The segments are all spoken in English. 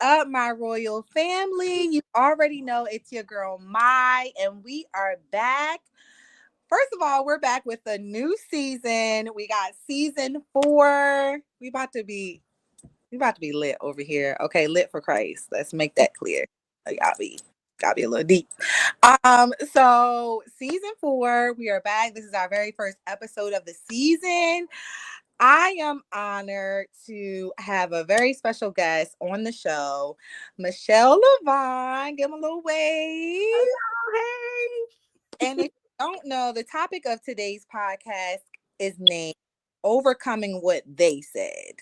up, my royal family? You already know it's your girl, Mai, and we are back. First of all, we're back with a new season. We got season 4. We about to be lit over here. Okay, lit for Christ. Let's make that clear. Gotta be a little deep. So season 4, we are back. This is our very first episode of the season. I am honored to have a very special guest on the show, Michelle Lavonnee. Give him a little wave. Hello, hey. And if you don't know, the topic of today's podcast is named Overcoming What They Said.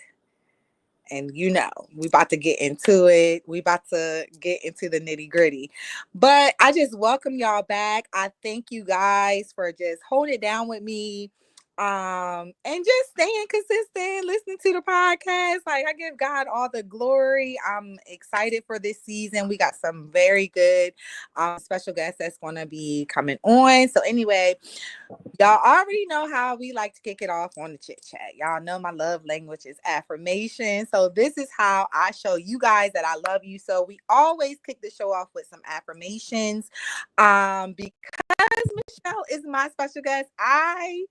And we about to get into it. We about to get into the nitty gritty. But I just welcome y'all back. I thank you guys for just holding it down with me. And just staying consistent, listening to the podcast. Like, I give God all the glory. I'm excited for this season. We got some very good special guests that's gonna be coming on. So anyway, y'all already know how we like to kick it off on the chit chat. Y'all know my love language is affirmation. So this is how I show you guys that I love you. So we always kick the show off with some affirmations. Because Michelle is my special guest, I'm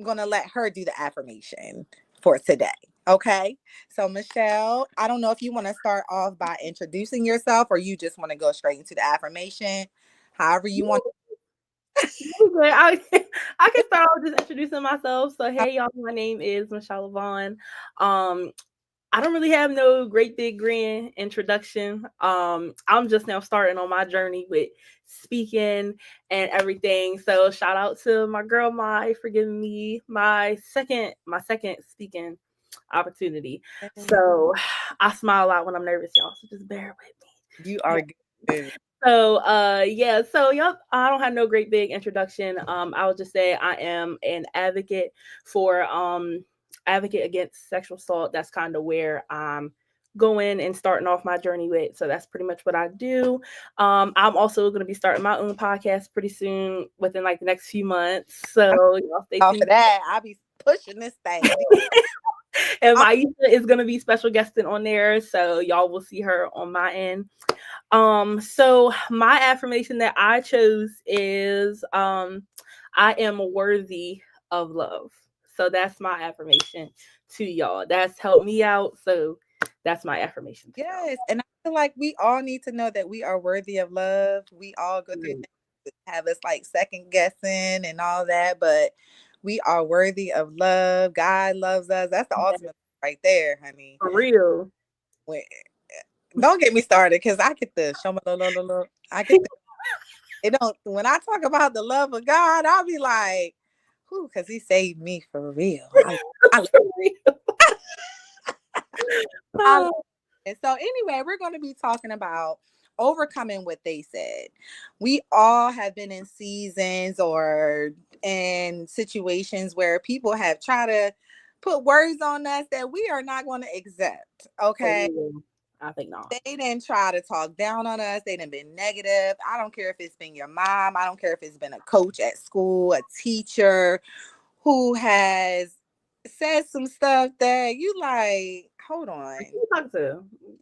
gonna let her do the affirmation for today. Okay. So Michelle, I don't know if you want to start off by introducing yourself or you just want to go straight into the affirmation. However you want. Okay, I can start off just introducing myself. So, hey, y'all, my name is Michelle Lavonnee. I don't really have no great big grand introduction. I'm just now starting on my journey with speaking and everything. So, shout out to my girl Mai for giving me my second speaking opportunity. So, I smile a lot when I'm nervous, y'all. So just bear with me. You are good. So yep, I don't have no great big introduction. I would just say I am an advocate for advocate against sexual assault. That's kind of where I'm going and starting off my journey with. So that's pretty much what I do. I'm also going to be starting my own podcast pretty soon, within like the next few months. So y'all stay tuned for that. I'll be pushing this thing. And Maisha is going to be special guesting on there, so y'all will see her on my end. So my affirmation that I chose is I am worthy of love. So that's my affirmation to y'all. That's helped me out. So that's my affirmation. Yes. And I feel like we all need to know that we are worthy of love. We all go through things that have us like second guessing and all that, but we are worthy of love. God loves us. That's the ultimate right there, honey. For real. Don't get me started because I get the show me love. I get when I talk about the love of God, I'll be like, whoo, because he saved me for real. So anyway, we're going to be talking about overcoming what they said. We all have been in seasons or in situations where people have tried to put words on us that we are not going to accept. Okay. I think not. They didn't try to talk down on us. They didn't been negative. I don't care if it's been your mom. I don't care if it's been a coach at school, a teacher who has said some stuff that you like, hold on.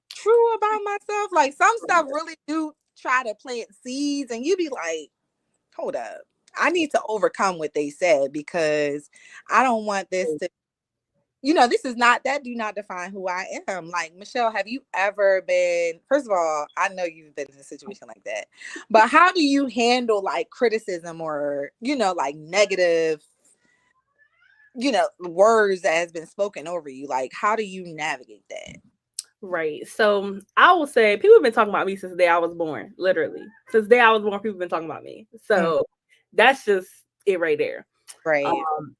True about myself. Like some stuff really do try to plant seeds and you be like, hold up. I need to overcome what they said because I don't want this to, this is not, that do not define who I am. Like, Michelle, have you ever been, first of all, I know you've been in a situation like that, but how do you handle like criticism or, like negative, words that has been spoken over you? Like, how do you navigate that? Right. So I will say people have been talking about me since the day I was born. Literally. Since the day I was born, people have been talking about me. So that's just it right there. Right.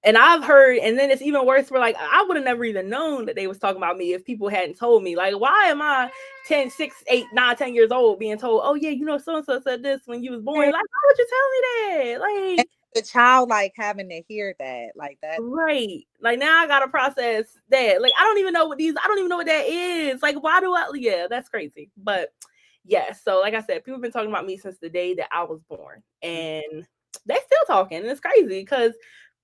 And I've heard, and then it's even worse for like, I would have never even known that they was talking about me if people hadn't told me. Like, why am I 10, 6, 8, 9, 10 years old being told, oh yeah, so-and-so said this when you was born. Like, why would you tell me that? Like, the child like having to hear that, like that. Right. Like now I gotta process that. Like I don't even know what that is. Like, why do I that's crazy. But yeah, so like I said, people have been talking about me since the day that I was born. And they're still talking. And it's crazy because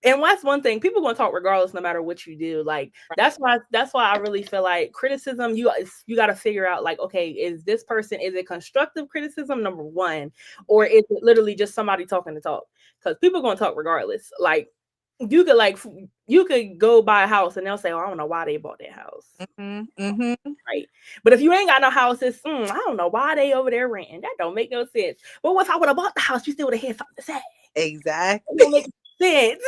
And that's one thing, people gonna talk regardless no matter what you do. Like that's why I really feel like criticism, you got to figure out like, okay, is this person, is it constructive criticism, number one, or Right. is it literally just somebody talking to talk? Because people gonna talk regardless. Like you could like you could go buy a house and they'll say, oh, I don't know why they bought that house. Mm-hmm. Mm-hmm. Right. But if you ain't got no house, it's I don't know why they over there renting. That don't make no sense. But what if I would have bought the house? You still would have had something to say. It Exactly. don't make sense.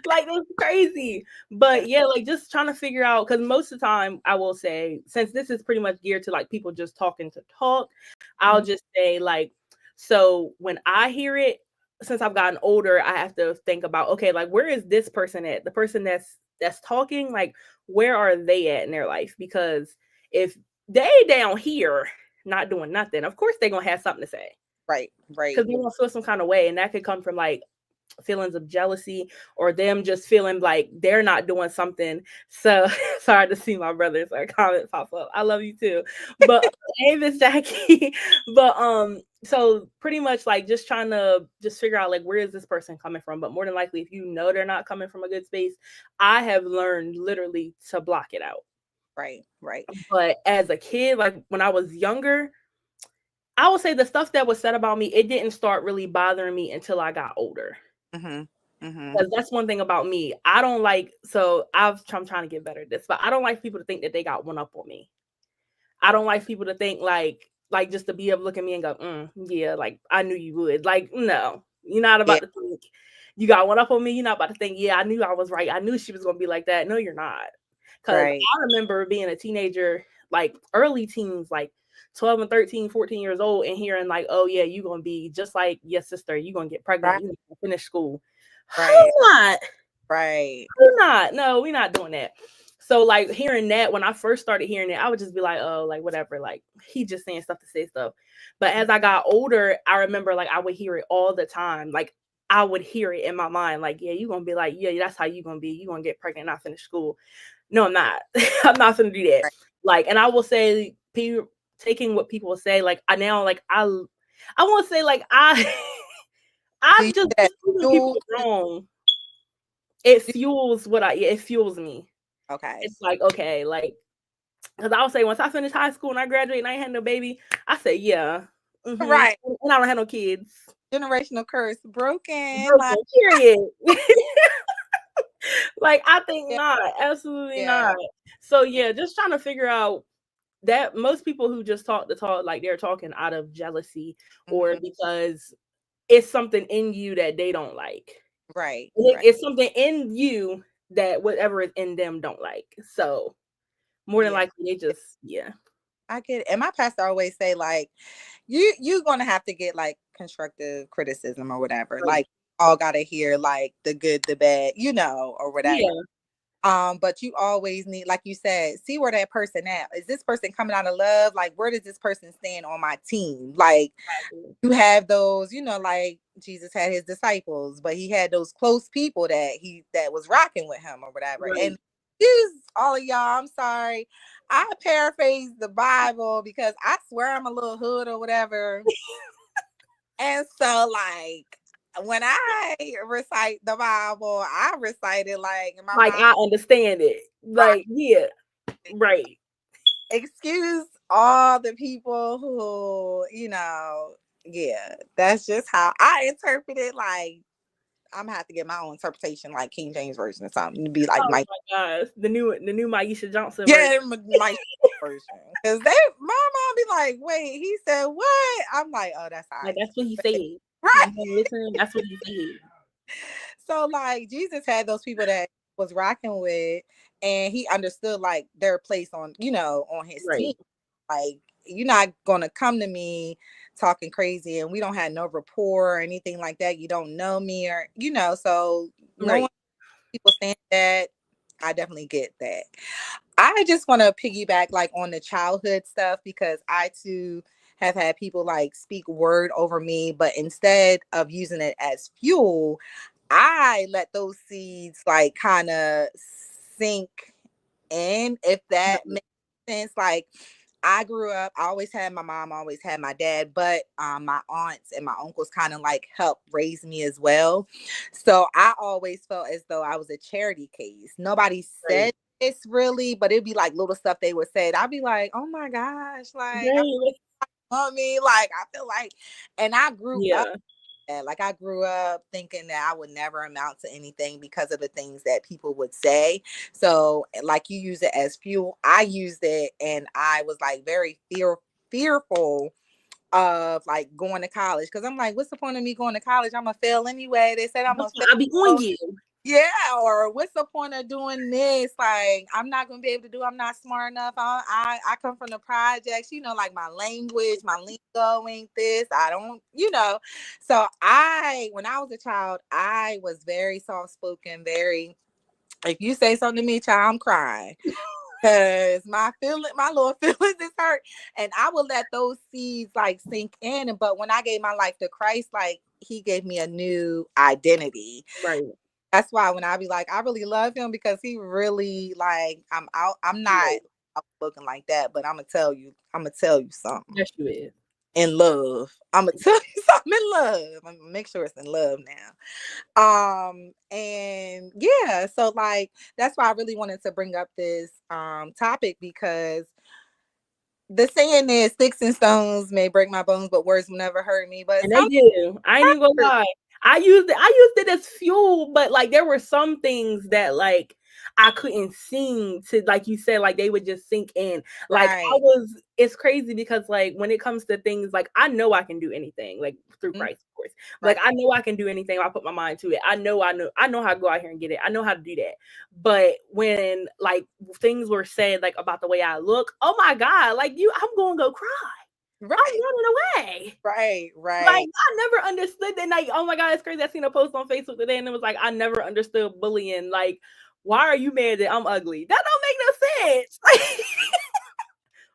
Like that's crazy. But yeah, like just trying to figure out, because most of the time I will say, since this is pretty much geared to like people just talking to talk, I'll Mhm. just say like, so when I hear it, since I've gotten older, I have to think about, okay, like where is this person at? The person that's talking, like where are they at in their life? Because if they down here not doing nothing, of course they're gonna have something to say. Right. Right. Because they gonna feel some kind of way. And that could come from like feelings of jealousy, or them just feeling like they're not doing something. So sorry to see my brother's like comment pop up. I love you too. But hey, Miss Jackie. But so pretty much like just trying to just figure out like where is this person coming from. But more than likely, if you know they're not coming from a good space, I have learned literally to block it out. Right. Right. But as a kid, like when I was younger, I would say the stuff that was said about me, it didn't start really bothering me until I got older. Mm-hmm. Mm-hmm. Because that's one thing about me. I don't like, so I'm trying to get better at this, but I don't like people to think that they got one up on me. I don't like people to think like just to be able to look at me and go, yeah, like I knew you would. Like, no, you're not Yeah. about to think you got one up on me. You're not about to think, yeah, I knew I was right. I knew she was gonna be like that. No, you're not. Because Right. I remember being a teenager, like early teens, like 12 and 13, 14 years old, and hearing like, oh yeah, you're gonna be just like your sister, you're gonna get pregnant, Right. you're gonna finish school. Right. Hell not. Right. We're not. No, we're not doing that. So like hearing that, when I first started hearing it, I would just be like, oh, like whatever, like he just saying stuff to say stuff. But as I got older, I remember like I would hear it all the time. Like I would hear it in my mind, like, yeah, you're gonna be like, yeah, that's how you're gonna be. You're gonna get pregnant and not finish school. No, I'm not. I'm not gonna do that. Right. Like, and I will say, people taking what people say, like I now like I won't say like I Do you I just do that proving people fuel? wrong. It fuels what I yeah, it fuels me. Okay. It's like, okay, like, because I'll say once I finish high school and I graduate and I ain't had no baby, I say, yeah. Right. And I don't have no kids. Generational curse broken. Like, Broken, period. Like, I think yeah. not. Absolutely Yeah. not. So, yeah, just trying to figure out that most people who just talk the talk, like they're talking out of jealousy or Mm-hmm. because it's something in you that they don't like. Right. Right. It's something in you that whatever is in them don't like. So, more than Yeah. likely, they just, yeah. I get it. And my pastor always say, like, you're gonna have to get like constructive criticism or whatever. Right. Like all gotta hear like the good, the bad, or whatever. Yeah. But you always need, like you said, see where that person at. Is this person coming out of love? Like, where does this person stand on my team? Like, Exactly. you have those, like Jesus had his disciples, but he had those close people that was rocking with him or whatever. Right. And excuse all of y'all, I'm sorry. I paraphrase the Bible because I swear I'm a little hood or whatever. And so like when I recite the Bible, I recite it like in my Like, mind. I understand it. Like, yeah. Right. Excuse all the people who, yeah, that's just how I interpret it. Like, I'm gonna have to get my own interpretation, like King James version or something, to be like Oh my my gosh. The new Maisha Johnson version. yeah, my version. Because my mom be like, wait, he said what? I'm like, oh, that's all Like, right. that's what he said. Right. Listen, that's what he said. So like Jesus had those people that was rocking with, and he understood like their place on, on his team. Right. Like, you're not gonna come to me talking crazy and we don't have no rapport or anything like that. You don't know me or so knowing Right. people saying that, I definitely get that. I just want to piggyback like on the childhood stuff because I too have had people like speak word over me, but instead of using it as fuel, I let those seeds like kind of sink in, if that Right. makes sense. Like I grew up, I always had my mom, always had my dad, but my aunts and my uncles kind of like helped raise me as well. So I always felt as though I was a charity case. Nobody Right. said this really, but it'd be like little stuff they would say. I'd be like, oh my gosh, like, Right. mommy, like, I feel like, and I grew up. Yeah. Like I grew up thinking that I would never amount to anything because of the things that people would say. So, like you use it as fuel, I used it, and I was like very fearful of like going to college because I'm like, what's the point of me going to college? I'm gonna fail anyway. They said I'm gonna That's why I be on fail. you. Yeah, or what's the point of doing this? Like, I'm not gonna be able to do. I'm not smart enough. I come from the projects. Like my language, my lingo ain't this. I don't. So when I was a child, I was very soft spoken. Very. If you say something to me, child, I'm crying. Cause my little feelings is hurt, and I will let those seeds like sink in. But when I gave my life to Christ, like He gave me a new identity. Right. That's why when I be like, I really love him because he really like I'm out. I'm not Right. outspoken like that, but I'm gonna tell you. I'm gonna tell you something Yes, you is. in love. I'm gonna tell you something in love. I'm gonna make sure it's in love now. And yeah, so like that's why I really wanted to bring up this topic because the saying is sticks and stones may break my bones, but words will never hurt me. But And they some do. I ain't even gonna hurt. lie. I used it as fuel, but like there were some things that like I couldn't seem to, like you said, like they would just sink in. Like Right. it's crazy because like when it comes to things, like I know I can do anything, like through Mm, Christ, of course. Like right. I know I can do anything if I put my mind to it. I know how to go out here and get it. I know how to do that. But when like things were said like about the way I look, oh my God, like I'm gonna go cry. I'm Right. running away. Right. Like, Right. I never understood that. Like, oh my God, it's crazy. I seen a post on Facebook today and it was like, I never understood bullying. Like, why are you mad that I'm ugly? That don't make no sense.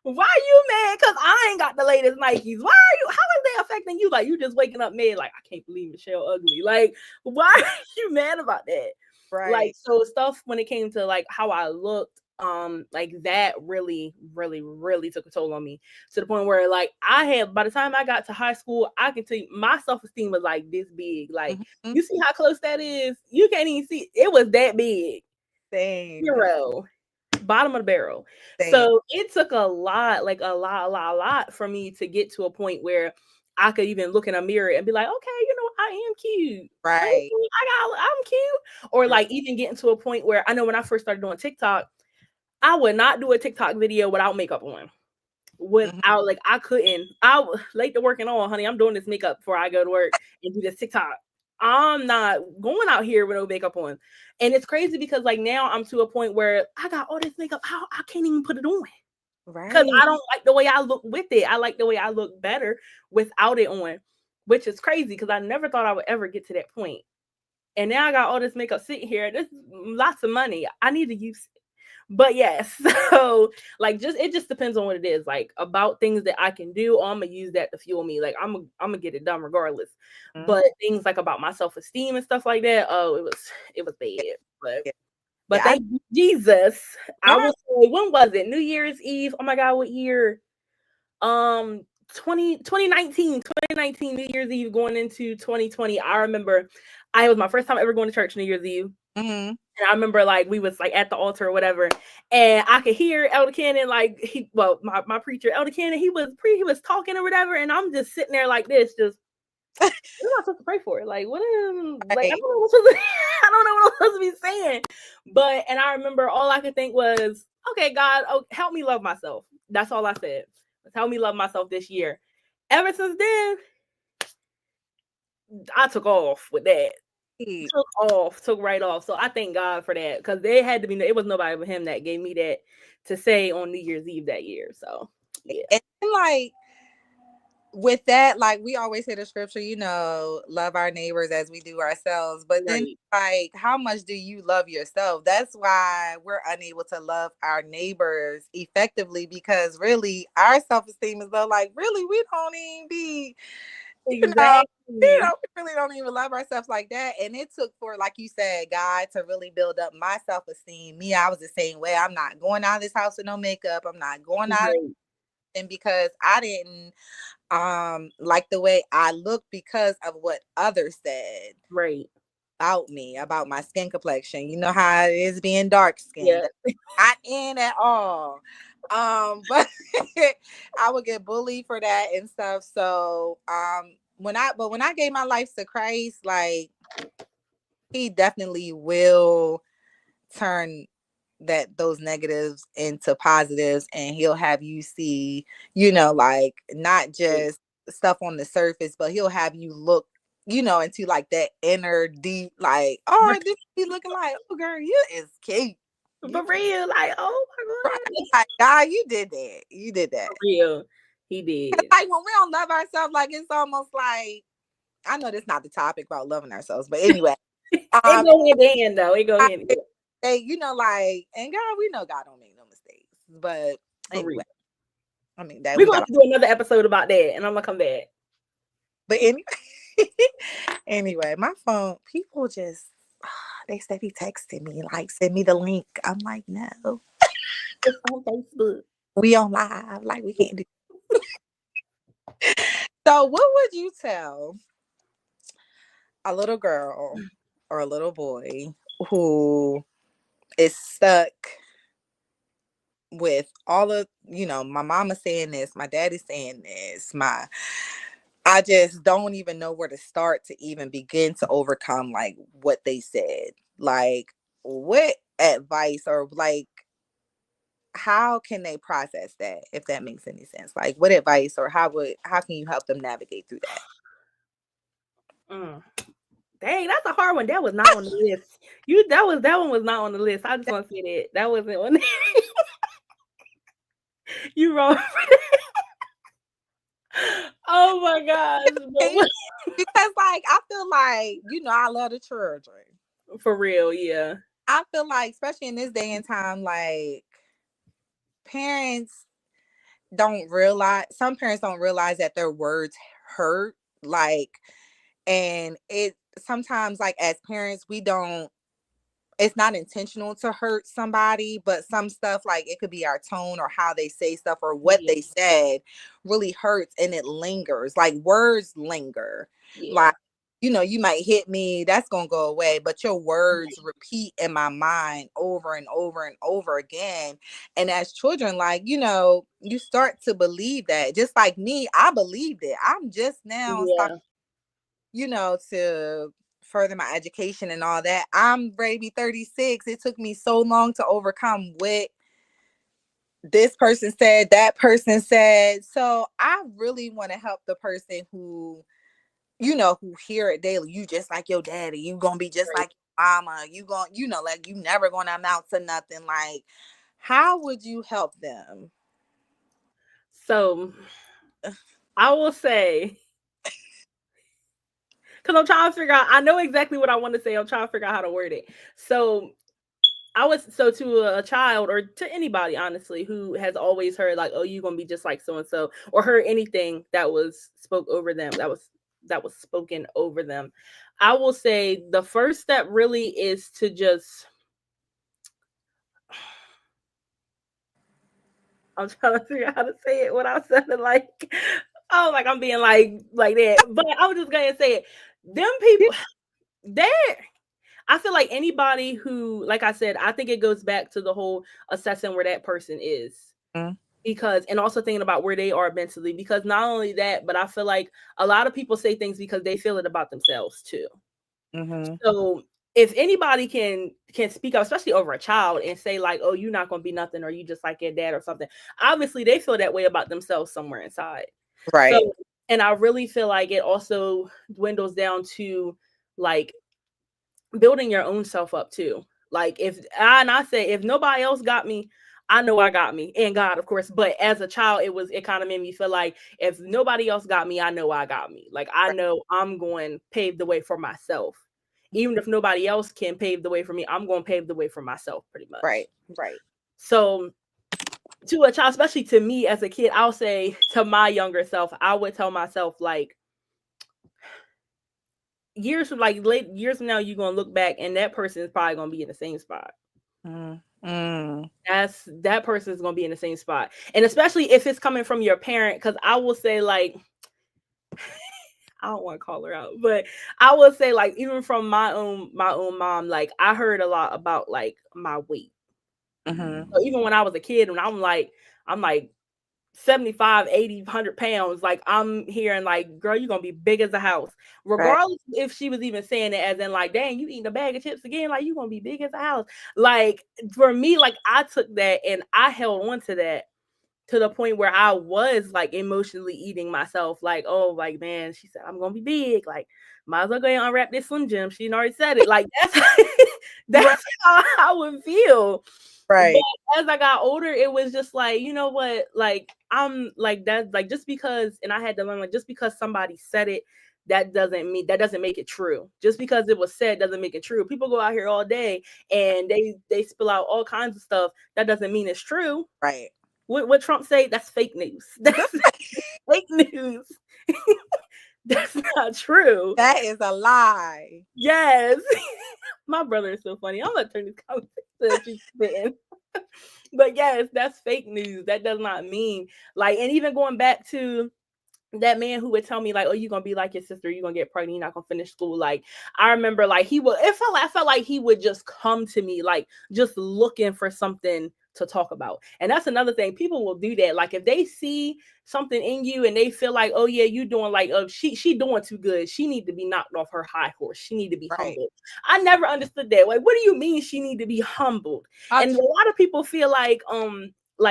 Like, why are you mad? Because I ain't got the latest Nikes. Why are you? How is they affecting you? Like, you just waking up mad, like, I can't believe Michelle ugly. Like, why are you mad about that? Like, Right. so stuff when it came to like how I looked, like that really, really, really took a toll on me to the point where like I had, by the time I got to high school, I can tell you my self-esteem was like this big. Like, Mhm. you see how close that is? You can't even see it was that big. Same. Zero. Bottom of the barrel. Same. So it took a lot, like a lot for me to get to a point where I could even look in a mirror and be like, okay, I am cute. Right. I'm cute. Or like even getting to a point where I know when I first started doing TikTok, I would not do a TikTok video without makeup on. Mhm. Without like I couldn't. I was late to working on, honey. I'm doing this makeup before I go to work and do this TikTok. I'm not going out here with no makeup on. And it's crazy because like now I'm to a point where I got all this makeup. How I can't even put it on. Because Right. I don't like the way I look with it. I like the way I look better without it on. Which is crazy because I never thought I would ever get to that point. And now I got all this makeup sitting here. This is lots of money. I need to use it. But yes, so like it just depends on what it is. Like about things that I can do, I'm gonna use that to fuel me. Like I'm gonna get it done regardless. Mhm. But things like about my self-esteem and stuff like that, oh, it was bad. But Yeah. but Yeah. thank you, Jesus. I Yes. will say, when was it? New Year's Eve. Oh my God, what year? Um 2019 New Year's Eve going into 2020. I remember it was my first time ever going to church New Year's Eve. Mhm. And I remember like we was like at the altar or whatever, and I could hear Elder Cannon, like my preacher Elder Cannon, he was talking or whatever, and I'm just sitting there like this, just what am I supposed to pray for? Like what am like I Right. don't know what I'm supposed to, I don't know what I'm supposed to be saying. And I remember all I could think was, okay, God, oh, help me love myself. That's all I said. Help me love myself this year. Ever since then, I took off with that. Took right off. So I thank God for that because it was nobody but him that gave me that to say on New Year's Eve that year. So yeah, And like with that, like we always say the scripture, love our neighbors as we do ourselves. But then, right, like, how much do you love yourself? That's why we're unable to love our neighbors effectively because really our self esteem is low. Like, really, we don't even be, you know, exactly, we really don't even love ourselves like that. And it took for, like you said, God to really build up my self esteem. Me, I was the same way. I'm not going out of this house with no makeup. I'm not going out right, and because I didn't like the way I looked because of what others said Right. about me, about my skin complexion. You know how it is being dark skinned. Yeah. Not in at all. But I would get bullied for that and stuff. So when I gave my life to Christ, like he definitely will turn those negatives into positives, and he'll have you see, like not just stuff on the surface, but he'll have you look, into like that inner deep, like, oh, this be looking like, oh girl, you is cute. For real, like, oh my Right. god. Like, God, you did that. You did that. For real. He did. Like when we don't love ourselves, like it's almost like, I know that's not the topic about loving ourselves, but anyway, It go hand in hand though. It go I, hand in hand. they, like, and God, we know God don't make no mistakes, but For real. anyway, I mean that We're we gonna got, have to do another episode about that, and I'm gonna come back. but anyway, anyway, my phone, people just, they steady texting me like, send me the link. I'm like, no, It's on Facebook. we on live, like we can't do. So, what would you tell a little girl or a little boy who is stuck with all of, my mama saying this, my daddy saying this, I just don't even know where to start to even begin to overcome like what they said. Like, what advice, or like how can they process that, if that makes any sense? Like, what advice, or how can you help them navigate through that? Mm. Dang, that's a hard one. That was not on the list. That one was not on the list. I just want to say that wasn't on there. You wrong. Oh my gosh. Because like I feel like, I love the children. For real, yeah. I feel like, especially in this day and time, like parents some parents don't realize that their words hurt. Like, and it sometimes, like, as parents, we don't, it's not intentional to hurt somebody, but some stuff, like it could be our tone or how they say stuff or what Yeah. they said really hurts, and it lingers. Like words linger. Yeah. Like, you might hit me, that's gonna go away, but your words repeat in my mind over and over and over again. And as children, like, you start to believe that. Just like me, I believed it. I'm just now starting, Yeah. to further my education and all that. I'm ready to be 36. It took me so long to overcome what this person said, that person said. So I really want to help the person who, who hear it daily. You just like your daddy. You gonna be just Right. like your mama. You gonna, like you never gonna amount to nothing. Like, how would you help them? So I will say, because I'm trying to figure out, I know exactly what I want to say. I'm trying to figure out how to word it. So to a child, or to anybody honestly, who has always heard like, oh, you're gonna be just like so and so, or heard anything that was spoken over them, I will say the first step really is to just, I'm trying to figure out how to say it without sounding like, oh, like I'm being like that. But I was just gonna say it. Them people, they, I feel like anybody who, like I said, I think it goes back to the whole assessing where that person is. Mm-hmm. Because, and also thinking about where they are mentally, because not only that, but I feel like a lot of people say things because they feel it about themselves too. Mm-hmm. So if anybody can speak up, especially over a child, and say like, oh, you're not gonna be nothing, or you just like your dad or something, obviously they feel that way about themselves somewhere inside. Right. So, and I really feel like it also dwindles down to like building your own self up too. Like I say, if nobody else got me, I know I got me, and God, of course. But as a child, it kind of made me feel like if nobody else got me, I know I got me. Like I know I'm going to pave the way for myself. Even if nobody else can pave the way for me, I'm going to pave the way for myself, pretty much. Right. Right. So to a child, especially to me as a kid, I'll say to my younger self, I would tell myself like, late years from now, you're gonna look back and that person is probably gonna be in the same spot. Mm-hmm. that person is going to be in the same spot. And especially if it's coming from your parent, because I will say, like, I don't want to call her out, but I will say, like, even from my own mom, like, I heard a lot about, like, my weight. So even when I was a kid, and I'm like 75, 80, 100 pounds, like, I'm hearing, like, girl, you're gonna be big as a house, Right. regardless if she was even saying it as in, like, dang, you eating a bag of chips again, like, you gonna be big as a house. Like, for me, like, I took that and I held on to that to the point where I was, like, emotionally eating myself, like, oh, like, man, she said I'm gonna be big, like, might as well go ahead and unwrap this Slim Jim. She already said it. Like, that's Right. that's how I would feel. But Right. as I got older, it was just like, you know what? Like, I'm like that, like, just because, and I had to learn, like, just because somebody said it, that doesn't make it true. Just because it was said doesn't make it true. People go out here all day and they spill out all kinds of stuff. That doesn't mean it's true. Right. What Trump say? That's fake news. That's fake news. That's not true. That is a lie. Yes. My brother is so funny. I'm gonna turn this conversation that you spitting. But yes, that's fake news. That does not mean, like, and even going back to that man who would tell me, like, oh, you're gonna be like your sister, you're gonna get pregnant, you're not gonna finish school. Like, I remember, like, I felt like he would just come to me, like, just looking for something to talk about. And that's another thing. People will do that. Like, if they see something in you and they feel like, oh yeah, you doing, like, oh, she doing too good, she need to be knocked off her high horse, she need to be Right. humbled. I never understood that. Like, what do you mean she need to be humbled? I And a lot of people feel like,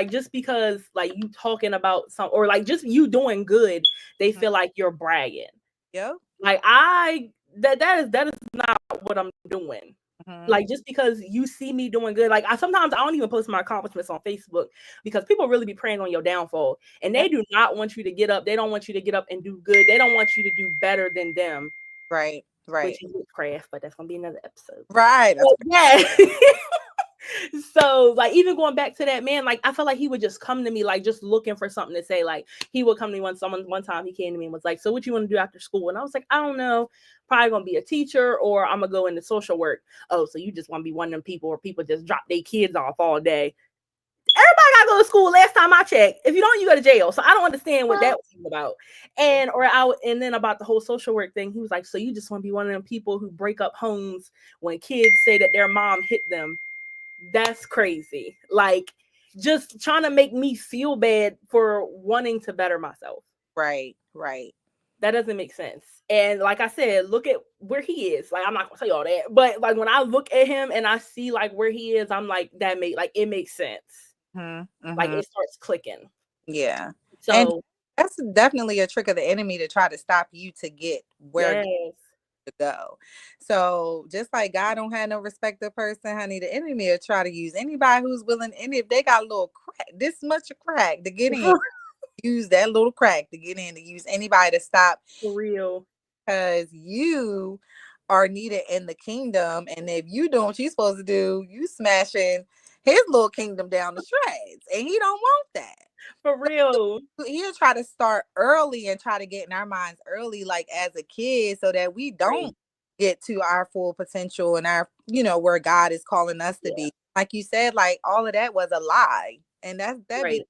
just because, like, you talking about some, or like just you doing good, they feel like you're bragging. Yep. Like, that is not what I'm doing. Like, just because you see me doing good, like, sometimes I don't even post my accomplishments on Facebook because people really be preying on your downfall, and they do not want you to get up. They don't want you to get up and do good. They don't want you to do better than them. Right. Right. Which is witchcraft, but that's gonna be another episode. Right. But yeah. So, like, even going back to that man, like, I felt like he would just come to me, like, just looking for something to say. Like, he would come to me one time he came to me and was like, so what you want to do after school? And I was like, I don't know, probably gonna be a teacher, or I'm gonna go into social work. Oh, so you just want to be one of them people where people just drop their kids off all day? Everybody gotta go to school. Last time I checked, if you don't, you go to jail. So I don't understand what that was about. And then about the whole social work thing, he was like, so you just want to be one of them people who break up homes when kids say that their mom hit them? That's crazy. Like, just trying to make me feel bad for wanting to better myself. Right. Right. That doesn't make sense. And like I said, look at where he is. Like, I'm not gonna say all that, but, like, when I look at him and I see, like, where he is, I'm like, it makes sense. Like, it starts clicking. Yeah. So, and that's definitely a trick of the enemy to try to stop you to get where yes, to go. So just like God don't have no respect of person, honey, the enemy will try to use anybody who's willing, and if they got a little crack, this much of crack to get in, use that little crack to get in, to use anybody to stop, for real. because you are needed in the kingdom. And if you doing what you're supposed to do, you smashing his little kingdom down the shreds, and he don't want that. For real. He'll try to start early and try to get in our minds early, like as a kid, so that we don't get to our full potential and our, where God is calling us to be. Like you said, like, all of that was a lie. And that be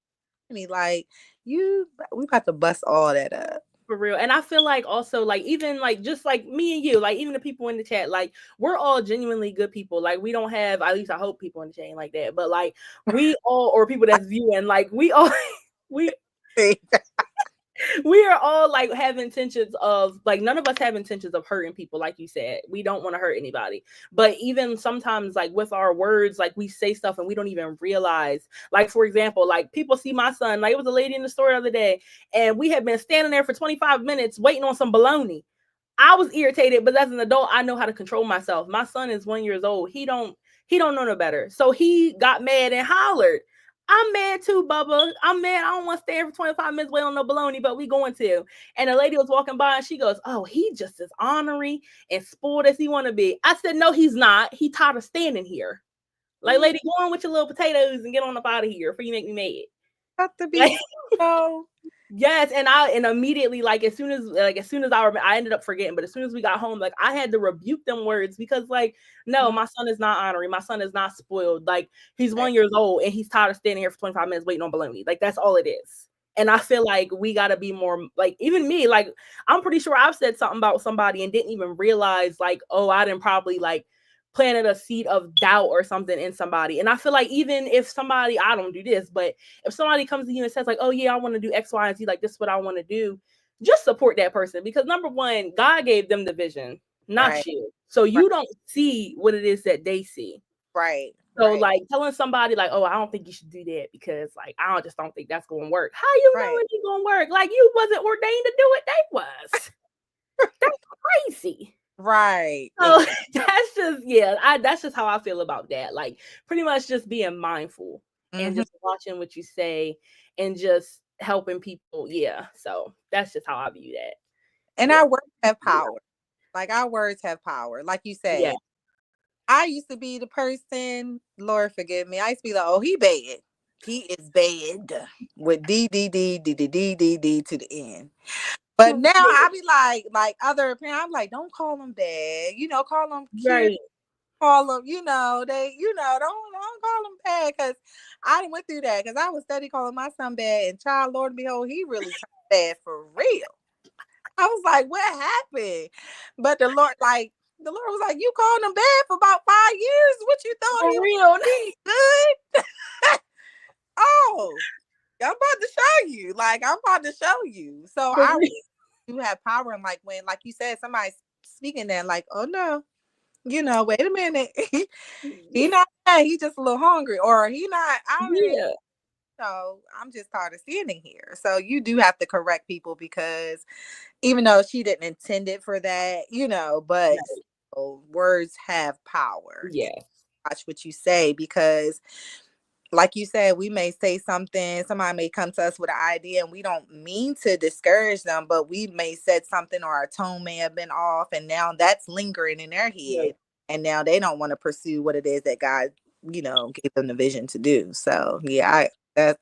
me, like, we about to bust all that up. For real. And I feel like also, like, even like just like me and you, like, even the people in the chat, like, we're all genuinely good people. Like, we don't have, at least I hope, people in the chat ain't like that, but, like, we all, or people that's viewing, like, we all we we are all, like, have intentions of, like, none of us have intentions of hurting people. Like you said, we don't want to hurt anybody. But even sometimes, like, with our words, like, we say stuff and we don't even realize. Like, for example, like, people see my son, like, it was a lady in the store the other day, and we had been standing there for 25 minutes waiting on some bologna. I was irritated, but as an adult, I know how to control myself. My son is 1 year old. He don't know no better. So he got mad and hollered. I'm mad too, Bubba. I'm mad. I don't want to stay for 25 minutes waiting on no bologna, but we going to. And the lady was walking by and she goes, oh, he just as ornery and spoiled as he want to be. I said, no, he's not. He tired of standing here. Like, lady, go on with your little potatoes and get on up out of here before you make me mad. Got to be so. Yes, and immediately, like as soon as I ended up forgetting, but as soon as we got home, like I had to rebuke them words because like no, Mhm. my son is not honoring, my son is not spoiled. Like he's Right. 1 year old and he's tired of standing here for 25 minutes waiting on bologna. Like that's all it is. And I feel like we gotta be more like even me, like I'm pretty sure I've said something about somebody and didn't even realize like, oh, I didn't probably like planted a seed of doubt or something in somebody. And I feel like even if somebody, I don't do this, but if somebody comes to you and says like, oh yeah, I want to do X, Y, and Z, like this is what I want to do, just support that person because number one, God gave them the vision, not Right. you. So Right. you don't see what it is that they see. Right. So Right. like telling somebody like, oh, I don't think you should do that because like just don't think that's gonna work. How you know Right. it ain't gonna work? Like you wasn't ordained to do it, they was. That's crazy. Right. So that's just that's just how I feel about that. Like pretty much just being mindful and Mhm. just watching what you say and just helping people. Yeah. So that's just how I view that. And Yeah. our words have power. Like our words have power. Like you Yeah. said, I used to be the person, Lord forgive me. I used to be like, oh, he bad. He is bad with D to the end. But now I be like other parents, I'm like, don't call them bad. Call them cute. Right. Call them, don't call them bad because I went through that because I was steady calling my son bad, and child, Lord and behold, he really turned bad for real. I was like, what happened? But the Lord was like, you called him bad for about 5 years. What you thought For he was real. good? Oh, I'm about to show you. Like, I'm about to show you. So For I real. do have power. And like when, like you said, somebody's speaking that, like, oh no, wait a minute. He not bad. He just a little hungry. Or he not, I don't even Yeah. know. I'm just tired of standing here. So you do have to correct people because even though she didn't intend it for that, but Right. still, words have power. And Yeah. watch what you say because, like you said, we may say something, somebody may come to us with an idea and we don't mean to discourage them, but we may said something or our tone may have been off and now that's lingering in their head Right. and now they don't want to pursue what it is that God, gave them the vision to do. So yeah, I that's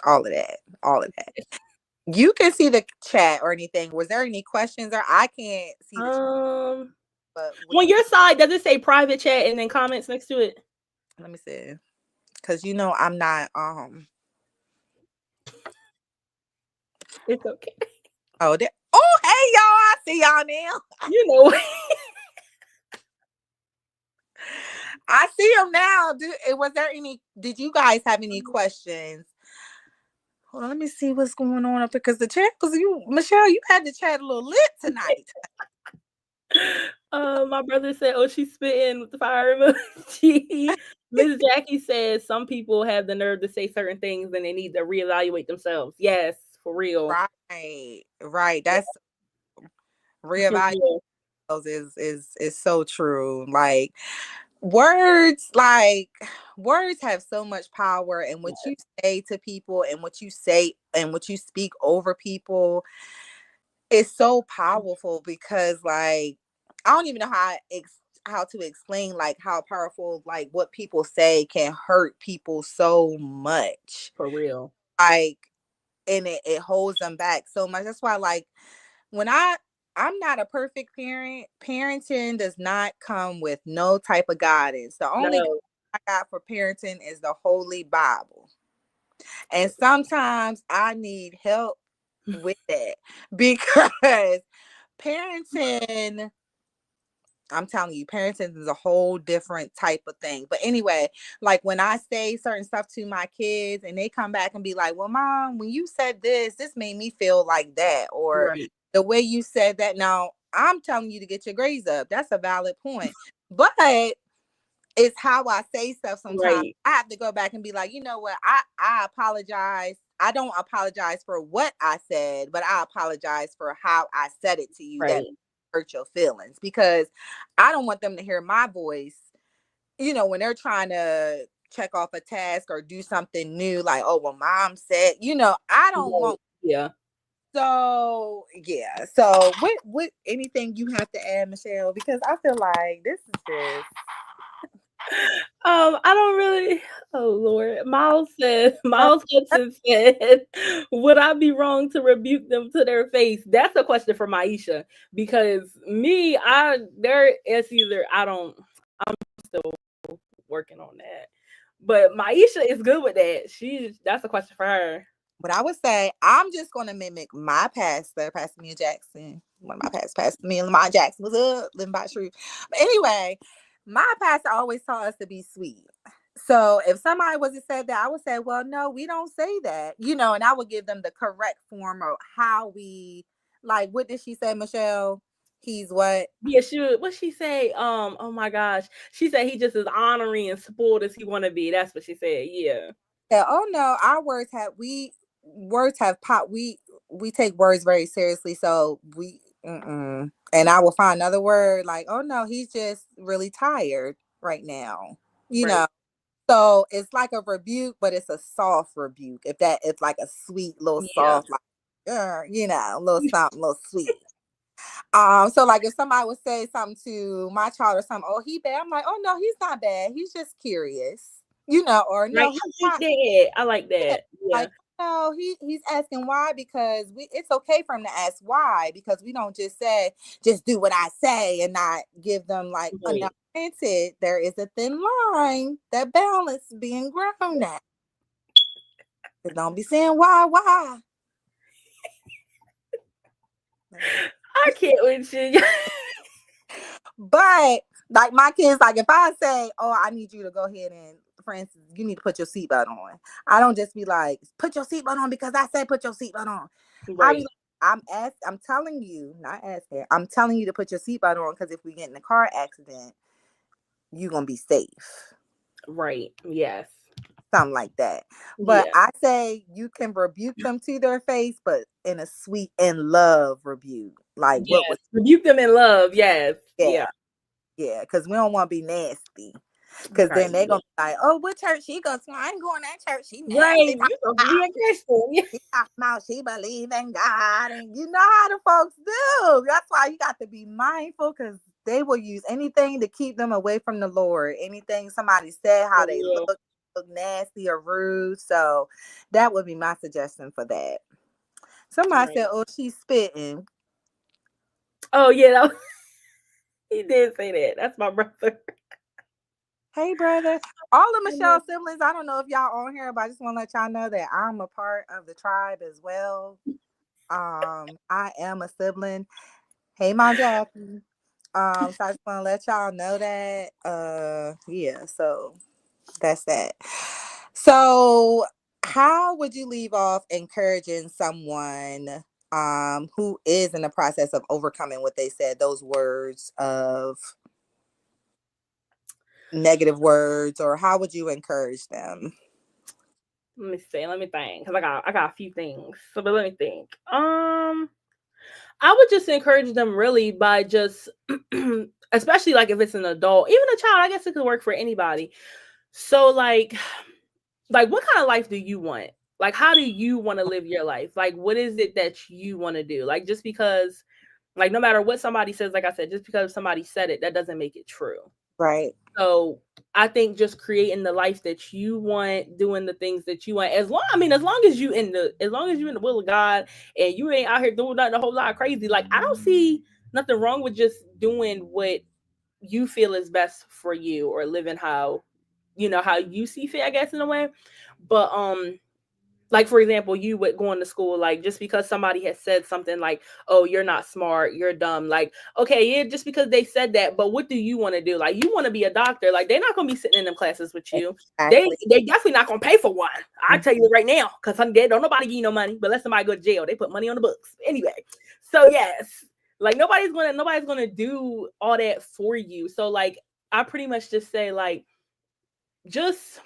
all of that. All of that. You can see the chat or anything. Was there any questions or I can't see the chat, Um but on your side, does it say private chat and then comments next to it? let me see. Cause I'm not It's okay. oh hey y'all, I see y'all now. You know. I see them now. Was there any did you guys have any questions? Hold on, let me see what's going on up because the chat because Michelle, you had the chat a little lit tonight. My brother said, "Oh, she's spitting with the fire emoji." Miss Jackie says some people have the nerve to say certain things and they need to reevaluate themselves. Yes, for real. Right. Right. Yeah, That's for reevaluating real. is so true. Like words have so much power and what you say to people and what you say and what you speak over people is so powerful because like I don't even know how to explain like how powerful like what people say can hurt people so much. For real. Like and it holds them back so much. That's why like when I'm not a perfect parent. Parenting does not come with no type of guidance. The only No. I got for parenting is the Holy Bible. And sometimes I need help with that because parenting, I'm telling you, parenting is a whole different type of thing. But anyway, like when I say certain stuff to my kids and they come back and be like, well, mom, when you said this made me feel like that. Or Right. the way you said that. Now, I'm telling you to get your grades up. That's a valid point. But it's how I say stuff sometimes. Right. I have to go back and be like, you know what? I apologize. I don't apologize for what I said, but I apologize for how I said it to you that Right. hurt your feelings because I don't want them to hear my voice, when they're trying to check off a task or do something new, like, oh, well, mom said, I don't Right. want. Yeah. So yeah. So what anything you have to add, Michelle? Because I feel like this is just I don't really. Oh Lord, Miles Hudson said, "Would I be wrong to rebuke them to their face?" That's a question for Maisha because me, there is either I don't. I'm still working on that, but Maisha is good with that. That's a question for her. But I would say I'm just gonna mimic my pastor, Pastor Mia Jackson. One of my pastors, Pastor Mia Lamont Jackson, was up living by the truth. But anyway, my pastor always taught us to be sweet. So if somebody was to say that, I would say, well, no, we don't say that, and I would give them the correct form of how we, like, what did she say, Michelle? He's what? Yeah, what she say? Oh my gosh, she said he just as honoring and spoiled as he want to be. That's what she said. Yeah. That, oh no, our words have pop. We take words very seriously, so and I will find another word like, oh no, he's just really tired right now, you Right. know. So it's like a rebuke, but it's a soft rebuke. It's like a sweet little Yeah. soft, like, little something, little sweet. So like if somebody would say something to my child or something, oh, he bad. I'm like, oh no, he's not bad. He's just curious, or Right. no, he's I like not. that. I like Yeah, that. Yeah. like, no, he's asking why, because it's okay for him to ask why, because we don't just say, just do what I say and not give them like enough. Right. Granted, there is a thin line, that balance being grown at. But don't be saying why. I can't with you. But like my kids, like if I say, oh, I need you to go ahead and, for instance, you need to put your seatbelt on. I don't just be like, put your seatbelt on because I said put your seatbelt on. I be Right. like, I'm telling you, not asking. I'm telling you to put your seatbelt on, because if we get in a car accident, you're gonna be safe. Right. Yes. Something like that. But Yeah. I say you can rebuke them to their face, but in a sweet and love rebuke. Like what Yes. was Rebuke them in love. Yes. yeah, Yeah. yeah, because we don't want to be nasty. Because Right. then they Yeah. gonna be like, oh, what church she goes to? I ain't going to that church. She Right. nasty. You supposed to be a Christian. She talking about she believe in God, and you know how the folks do. That's why you got to be mindful, because they will use anything to keep them away from the Lord. Anything somebody said, how they Yeah. look nasty or rude. So that would be my suggestion for that. Somebody Right. said, oh, she's spitting. Oh yeah. He did say that. That's my brother. Hey, brother. All of Michelle's siblings, I don't know if y'all on here, but I just want to let y'all know that I'm a part of the tribe as well. I am a sibling. Hey, Mom Jackie. So I just want to let y'all know that. Yeah, so that's that. So how would you leave off encouraging someone who is in the process of overcoming what they said, those words of negative words, or how would you encourage them? Let me see. Let me think. Cause I got a few things. So, but let me think. I would just encourage them really by just, especially like if it's an adult, even a child. I guess it could work for anybody. So like what kind of life do you want? Like how do you want to live your life? Like what is it that you want to do? Like just because, like no matter what somebody says, like I said, just because somebody said it, that doesn't make it true. Right. So I think just creating the life that you want, doing the things that you want, as long as you in the will of God and you ain't out here doing nothing a whole lot of crazy, like I don't see nothing wrong with just doing what you feel is best for you or living how you see fit, I guess in a way. But like for example, you would going to school, like just because somebody has said something like, oh, you're not smart, you're dumb, like okay, yeah, just because they said that, but what do you want to do? Like you want to be a doctor, like they're not going to be sitting in them classes with you. they Exactly. they definitely not going to pay for one. I tell you Mhm. right now, because they don't nobody give you no money, but let somebody go to jail, they put money on the books anyway. So yes, like nobody's gonna do all that for you. So like I pretty much just say like just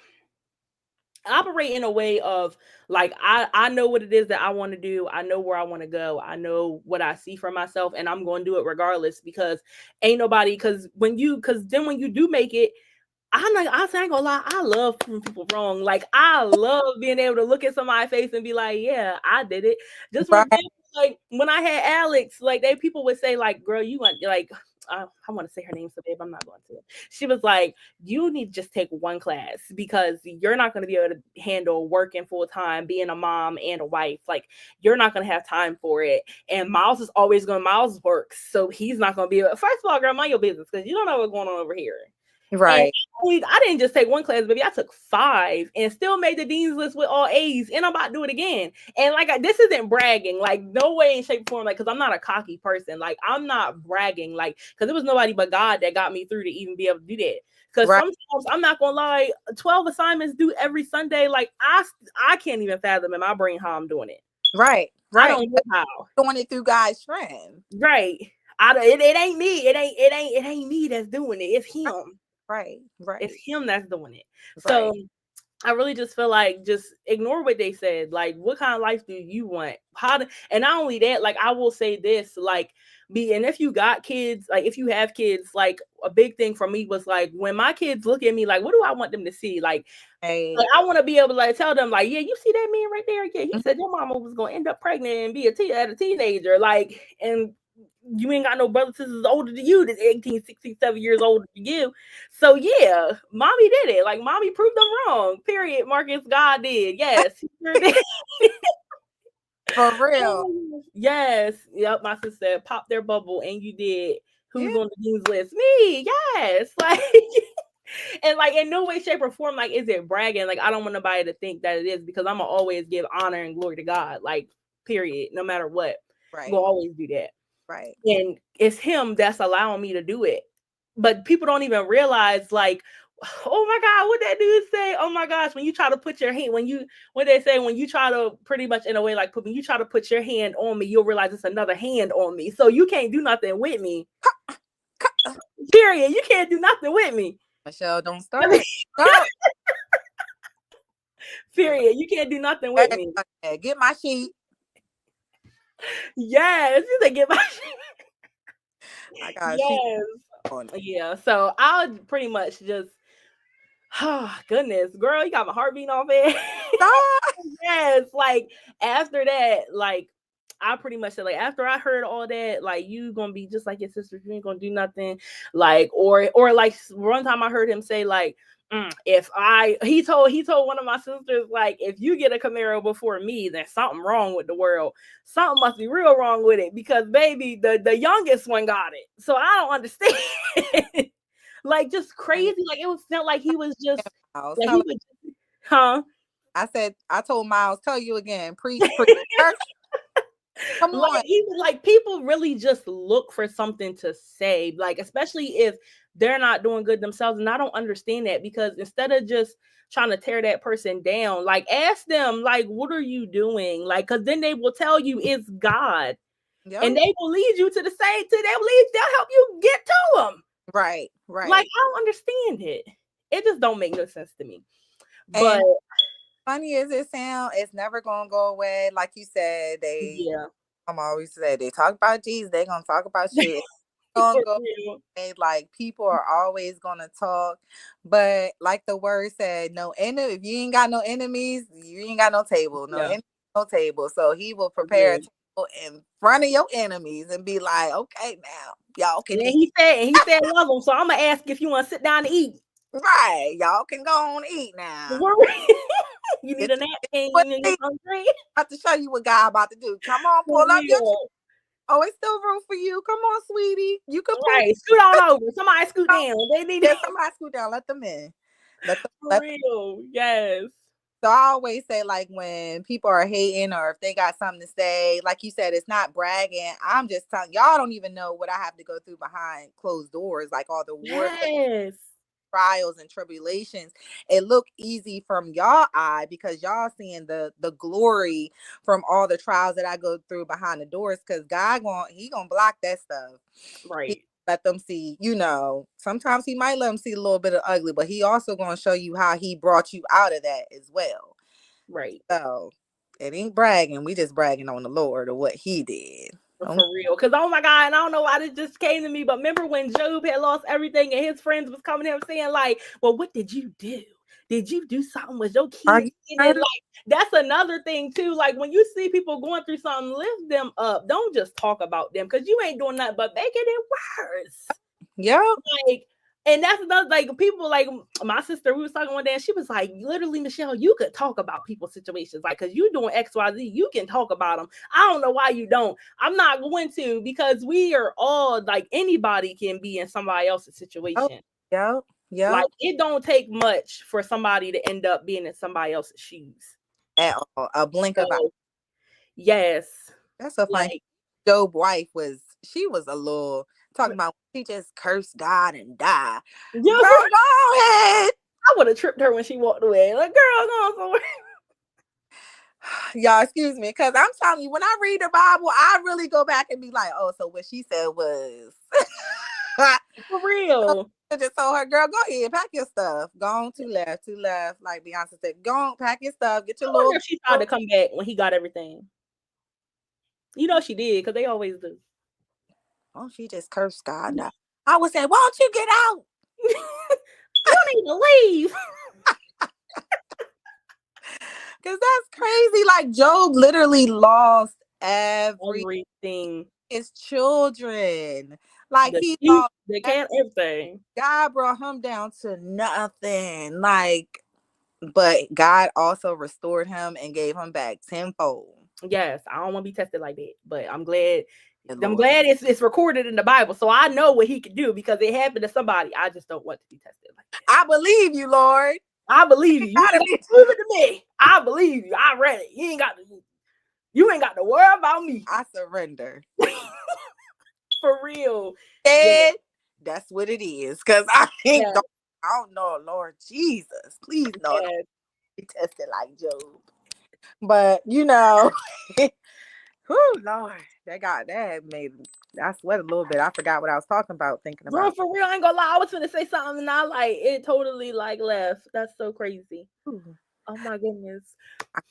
operate in a way of like I know what it is that I want to do. I know where I want to go. I know what I see for myself, and I'm going to do it regardless because ain't nobody. Because then when you do make it, I ain't gonna lie. I love proving people wrong. Like I love being able to look at somebody's face and be like, yeah, I did it. Just for Right. example, like when I had Alex, like people would say like, girl, you want like I want to say her name so bad, but I'm not going to. She was like, you need to just take one class because you're not going to be able to handle working full time, being a mom and a wife. Like, you're not going to have time for it. And Miles works, so he's not going to be able. First of all, girl, mind your business because you don't know what's going on over here. And Right. I didn't just take one class, baby. I took 5 and still made the dean's list with all A's. And I'm about to do it again. And like, this isn't bragging. Like, no way in shape or form. Like, because I'm not a cocky person. Like, I'm not bragging. Like, because it was nobody but God that got me through to even be able to do that. Because Right. sometimes I'm not gonna lie, 12 assignments due every Sunday. Like, I can't even fathom in my brain how I'm doing it. Right. I Right. don't know how. Doing it through God's strength. Right. It ain't me. It ain't me that's doing it. It's him. Right. Right. It's him that's doing it. Right. So I really just feel like just ignore what they said. Like, what kind of life do you want? And not only that, like, I will say this, like, and if you got kids, like, if you have kids, like, a big thing for me was like, when my kids look at me, like, what do I want them to see? Like I want to be able to like tell them, like, yeah, you see that man right there? Yeah, he said your mama was gonna end up pregnant and be a teenager, like, and you ain't got no brothers and sisters older than you, that's 18, 16, 7 years older than you. So yeah, mommy did it. Like, mommy proved them wrong. Period. Marcus, God did. Yes, he sure did. For real. Yes. Yep. My sister said, pop their bubble, and you did. Who's Yeah. on the dean's list? Me. Yes. Like, and like, in no way, shape, or form, like, is it bragging? Like, I don't want nobody to think that it is, because I'm gonna always give honor and glory to God. Like, period. No matter what, I'm Right. gonna always do that. Right. And it's him that's allowing me to do it. But people don't even realize, like, oh my God, what that dude say? Oh my gosh, when you try to put your hand, when they say, when you try to pretty much in a way, like, when you try to put your hand on me, you'll realize it's another hand on me. So you can't do nothing with me. Period. You can't do nothing with me. Michelle, don't start. Don't. Period. You can't do nothing with me. Get my sheet. Yes. You say get my sheet. I got yes. sheet. Yeah. So I'll pretty much just, oh goodness, girl, you got my heart beating off it. Yes, like, after that, like, I pretty much said, like, after I heard all that, like, you gonna be just like your sister, you ain't gonna do nothing, like, or like, one time I heard him say, like, he told one of my sisters, like, if you get a Camaro before me, there's something wrong with the world. Something must be real wrong with it, because baby, the youngest one got it. So I don't understand. Like, just crazy. Like, it felt like he was just like, he was, huh? I said, I told Miles, tell you again, preach. Come on. Like, even like, people really just look for something to say, like, especially if they're not doing good themselves. And I don't understand that, because instead of just trying to tear that person down, like, ask them, like, what are you doing? Like, because then they will tell you it's God. Yep. And they will lead you to the same, they'll help you get to them. Right, right. Like, I don't understand it. It just don't make no sense to me. But funny as it sounds, it's never gonna go away. Like you said, I'm always say they talk about Jesus, they're gonna talk about you. It's gonna go away. Like, people are always gonna talk, but like the word said, no enemy. If you ain't got no enemies, you ain't got no table. No table. So he will prepare a table in front of your enemies and be like, okay, now y'all can eat. He said love them. So I'm gonna ask if you want to sit down and eat. Right, y'all can go on and eat now. You need a napkin. You hungry? I have to show you what God about to do. Come on, pull up your. Oh, it's still room for you. Come on, sweetie. You can pull. Scoot on over. Somebody scoot down. They need somebody scoot down. Let them in. Let real. Yes. So I always say, like, when people are hating or if they got something to say, like you said, it's not bragging. I'm just telling y'all, don't even know what I have to go through behind closed doors, like all the warfare, trials and tribulations. It look easy from y'all eye because y'all seeing the glory from all the trials that I go through behind the doors, because God he gonna block that stuff. Right. Let them see, sometimes he might let them see a little bit of ugly, but he also going to show you how he brought you out of that as well. Right. So it ain't bragging. We just bragging on the Lord or what he did. For real. Because, oh my God, and I don't know why this just came to me, but remember when Job had lost everything and his friends was coming to him saying, like, well, what did you do? Did you do something with your Are kids? you And then, hurt? like, that's another thing too. Like, when you see people going through something, lift them up. Don't just talk about them, because you ain't doing nothing but making it worse. Yep. Like, and that's another, like, people, like my sister, we was talking one day, and she was like, literally, Michelle, you could talk about people's situations, like, because you doing XYZ, you can talk about them. I don't know why you don't. I'm not going to, because we are all, like, anybody can be in somebody else's Oh, situation. yep. Yep. Like, it don't take much for somebody to end up being in somebody else's shoes. At all. A blink of eye. So, yes, That's so funny. like, Job's wife she was a little talking about she just cursed God and die. yeah, Girl, go ahead. I would have tripped her when she walked away. Like, girl, go on somewhere. Y'all, excuse me, because I'm telling you, when I read the Bible, I really go back and be like, oh, so what she said was. For real. I just told her, girl, go ahead, pack your stuff. Go on to left. Like Beyonce said, go on, pack your stuff, get your I wonder little. if she tried to come back when he got everything. You know she did, because they always do. Oh, she just cursed God. Now. I would say, why don't you get out? You need to leave. Because that's crazy. Like, Job literally lost Everything. his children. Like, The he sheep, lost the cat, everything. God brought him down to nothing. Like, but God also restored him and gave him back tenfold. Yes, I don't want to be tested like that, but I'm glad. Good I'm Lord. glad it's recorded in the Bible, so I know what he can do, because it happened to somebody. I just don't want to be tested like that. I believe you, Lord. I believe you. You gotta prove it to me. I believe you. I read it. You ain't got to worry about me. I surrender. For real. Yeah. That's what it is. Because I Yeah. don't know, Lord Jesus. Please, no, don't be tested like Job. But, whew, Lord, that made, I sweat a little bit. I forgot what I was talking about, thinking Bro, about. for real, I ain't gonna lie. I was gonna say something, and I it totally left. That's so crazy. Ooh. Oh my goodness. I,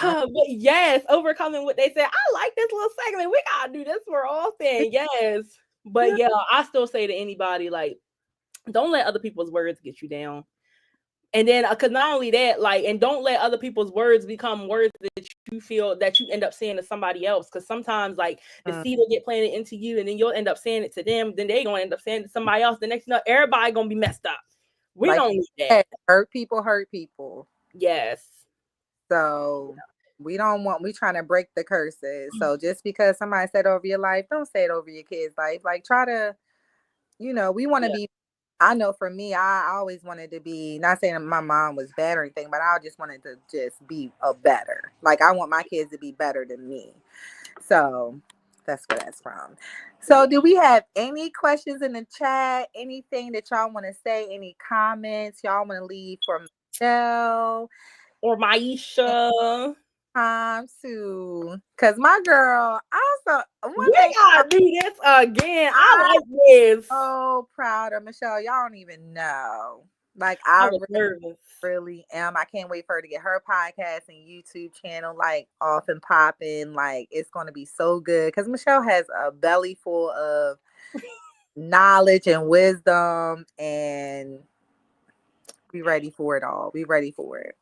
But yes, overcoming what they said. I like this little segment. We gotta do this more often. Yes. But yeah, I still say to anybody, like, don't let other people's words get you down. And then, because not only that, like, and don't let other people's words become words that you feel that you end up saying to somebody else. Because sometimes, like, the seed will get planted into you, and then you'll end up saying it to them. Then they gonna end up saying it to somebody else. The next, everybody gonna be messed up. We like, don't need that. hurt people. Yes. So we trying to break the curses. So just because somebody said over your life, don't say it over your kid's life. Like, try to, we want to be. I know for me, I always wanted to be, not saying my mom was bad or anything, but I just wanted to just be a better. Like, I want my kids to be better than me. So that's where that's from. So do we have any questions in the chat? Anything that y'all want to say? Any comments y'all want to leave for Michelle? Or Maisha. Time to, because my girl, also, We gotta do this again. I like this. So proud of Michelle. Y'all don't even know. Like, I I was nervous. really am. I can't wait for her to get her podcast and YouTube channel like off and popping. Like, it's going to be so good because Michelle has a belly full of knowledge and wisdom, and we ready for it all. We ready for it.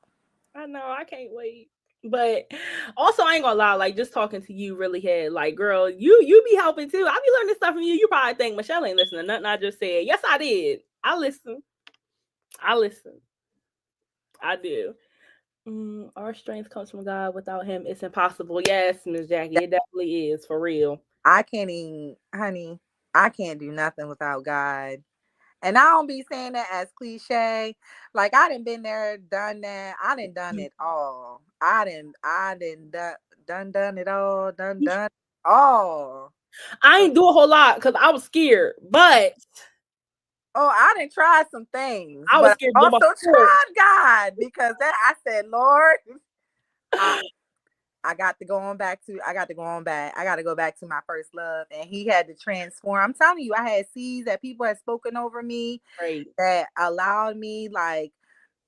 I know. I can't wait. But also, I ain't gonna lie. Like, just talking to you really had, like, girl, you be helping too. I be learning stuff from you. You probably think Michelle ain't listening to nothing I just said. Yes, I did. I listen. I do. Our strength comes from God. Without Him, it's impossible. Yes, Miss Jackie, it definitely is, for real. I can't even, honey, I can't do nothing without God. And I don't be saying that as cliche. Like, I done been there, done that. I done it all. I done done it all. Done it all. I ain't do a whole lot because I was scared, but I done tried some things, I was but scared I to also go tried God because I said, Lord, I got to go on back. I got to go back to my first love. And He had to transform. I'm telling you, I had seeds that people had spoken over me that allowed me, like,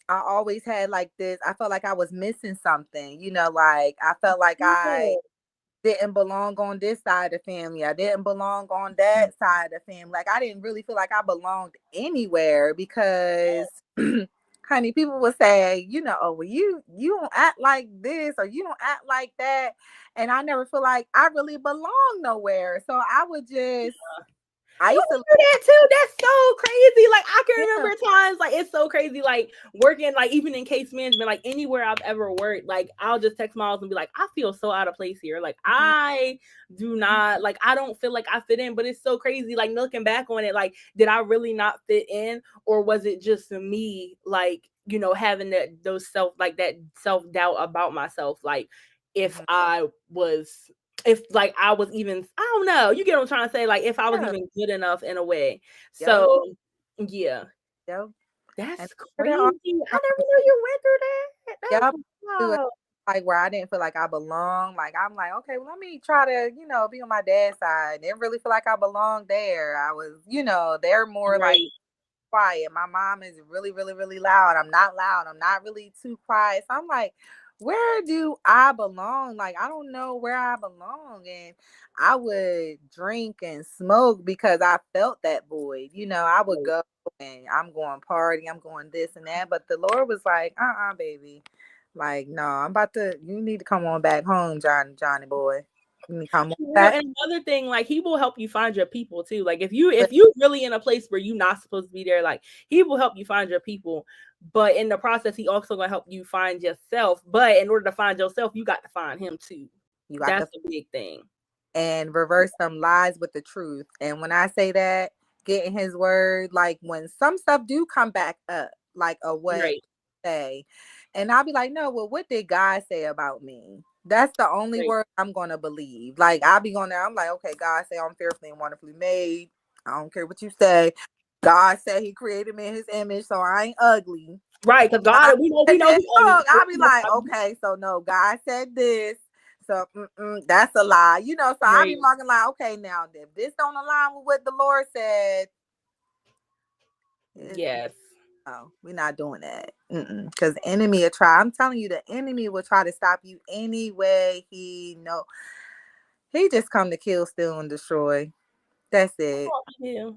I always had like this. I felt like I was missing something, like I felt like I didn't belong on this side of the family. I didn't belong on that side of the family. Like, I didn't really feel like I belonged anywhere because honey, people will say, oh, well, you don't act like this or you don't act like that. And I never feel like I really belong nowhere. So I would just You isolate. do that too. That's so crazy. Like I can Yeah. remember times, like it's so crazy. Like working, like even in case management, like anywhere I've ever worked, like I'll just text Miles and be like, I feel so out of place here. Like I do not, like I don't feel like I fit in. But it's so crazy. Like looking back on it, like did I really not fit in, or was it just me? Like having those that self doubt about myself. Like if Mhm. I was if like I was even, I don't know, you get what I'm trying to say, like if I was Yeah. even good enough in a way. Yep. So yeah, Yep. And that's I crazy. I never knew you went through that. yep. That's Do it wow. like where I didn't feel like I belong. Like I'm like, okay, well, let me try to, be on my dad's side. Didn't really feel like I belonged there. I was, they're more like Right. quiet. My mom is really, really, really loud. I'm not loud. I'm not really too quiet. So I'm like, where do I belong? Like, I don't know where I belong. And I would drink and smoke because I felt that void. I would Right. go and I'm going party, I'm going this and that. But the Lord was like, baby. Like, no, you need to come on back home, Johnny boy. You need to come on Well, back. and another thing, like he will help you find your people too. Like if you really in a place where you're not supposed to be there, like he will help you find your people. But in the process, he also gonna help you find yourself. But in order to find yourself, you got to find him too. You got That's to the big thing. and reverse some lies with the truth. And when I say that, get in his word, like when some stuff do come back up, like what Right. say, and I'll be like, no, well, what did God say about me? That's the only Right. word I'm gonna believe. Like I'll be going there, I'm like, okay, God say I'm fearfully and wonderfully made. I don't care what you say. God said He created me in His image, so I ain't ugly. Right, because God God, we said know this. he ugly. Look, I'll be like, okay, so no, God said this. So that's a lie, So I'll be Right. marking like, okay, now if this don't align with what the Lord said, Yes. no, we're not doing that. Because the enemy will try. I'm telling you, the enemy will try to stop you any way he know. He just come to kill, steal, and destroy. That's it. Yeah.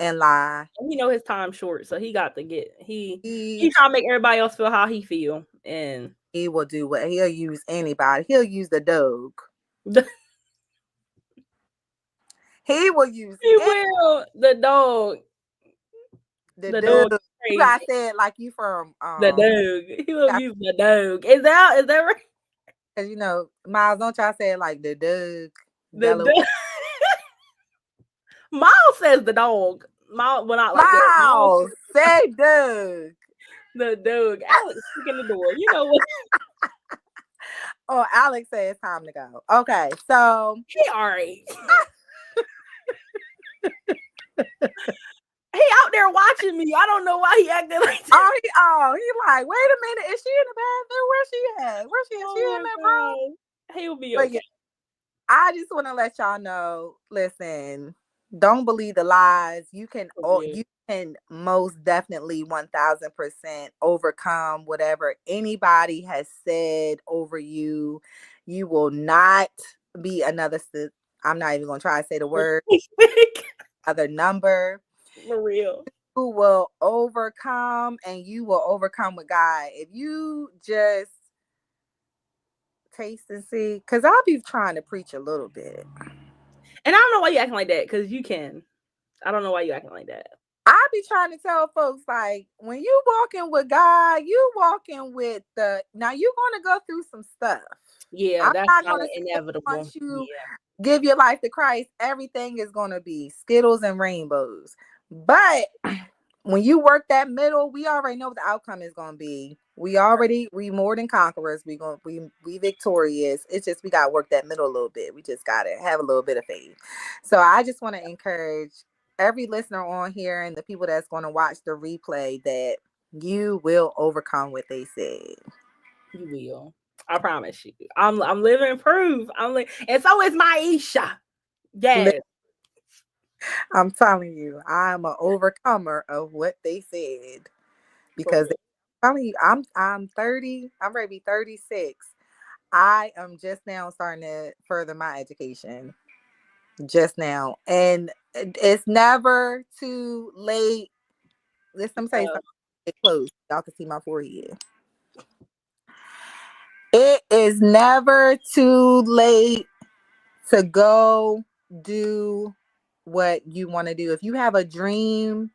And lie. And he know his time short, so he got to get he He trying to make everybody else feel how he feel. And he will do what he'll use anybody. He'll use the dog. he He will use will. The dog. the The dog dog. is You gotta crazy. say it like you from The dog. He will use the dog. Is that right? because Miles, don't y'all say it like the dog. The Delaware. dog. Miles says the dog. Miles, well, not like that. Miles Miles, says say dog. the dog. Alex, speaking the door. You know what? Oh, Alex said it's time to go. Okay, so He all right. He out there watching me. I don't know why he acting like that. he like, wait a minute, is she in the bathroom? Where she at? Where she? Is she Oh in my that room? god. He'll be But yeah, okay. I just want to let y'all know. Listen, don't believe the lies. For real. You can most definitely 1,000% overcome whatever anybody has said over you. You will not be another. I'm not even gonna try to say the word. Other number. For real. You will overcome, and you will overcome with God if you just taste and see. Cause I'll be trying to preach a little bit. And I don't know why you acting like that, because you can. I don't know why you acting like that. I be trying to tell folks like when you walking with God, you walking with now you're gonna go through some stuff. Yeah, I'm that's not kind gonna of say inevitable. once you Yeah. give your life to Christ, everything is gonna be Skittles and rainbows. But when you work that middle, we already know what the outcome is gonna be. We more than conquerors. We victorious. It's just we gotta work that middle a little bit. We just gotta have a little bit of faith. So I just want to encourage every listener on here and the people that's going to watch the replay that you will overcome what they said. You will. I promise you. I'm living proof. And so is Maisha. Yes. I'm telling you, I'm an overcomer of what they said For because real. I'm telling you, I'm 30. I'm ready to be 36. I am just now starting to further my education. Just now, and it's never too late. Listen, I'm saying No. something. it close. Y'all can see my forehead. It is never too late to go do what you want to do. If you have a dream,